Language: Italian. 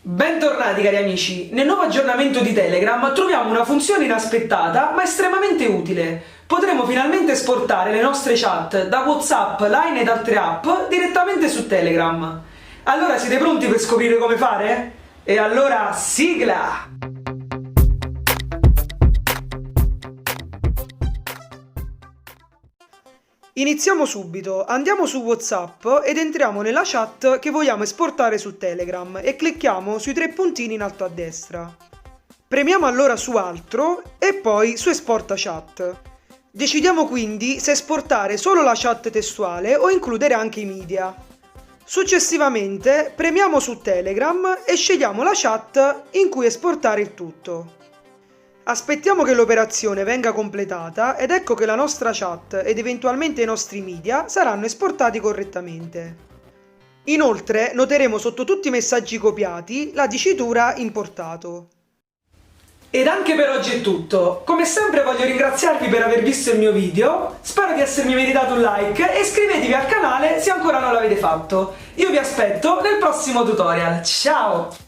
Bentornati cari amici, nel nuovo aggiornamento di Telegram troviamo una funzione inaspettata ma estremamente utile. Potremo finalmente esportare le nostre chat da WhatsApp, Line ed altre app direttamente su Telegram. Allora siete pronti per scoprire come fare? E allora sigla! Iniziamo subito, andiamo su WhatsApp ed entriamo nella chat che vogliamo esportare su Telegram e clicchiamo sui tre puntini in alto a destra. Premiamo allora su Altro e poi su Esporta chat. Decidiamo quindi se esportare solo la chat testuale o includere anche i media. Successivamente premiamo su Telegram e scegliamo la chat in cui esportare il tutto. Aspettiamo che l'operazione venga completata ed ecco che la nostra chat ed eventualmente i nostri media saranno esportati correttamente. Inoltre noteremo sotto tutti i messaggi copiati la dicitura importato. Ed anche per oggi è tutto. Come sempre voglio ringraziarvi per aver visto il mio video, spero di essermi meritato un like e iscrivetevi al canale se ancora non l'avete fatto. Io vi aspetto nel prossimo tutorial. Ciao!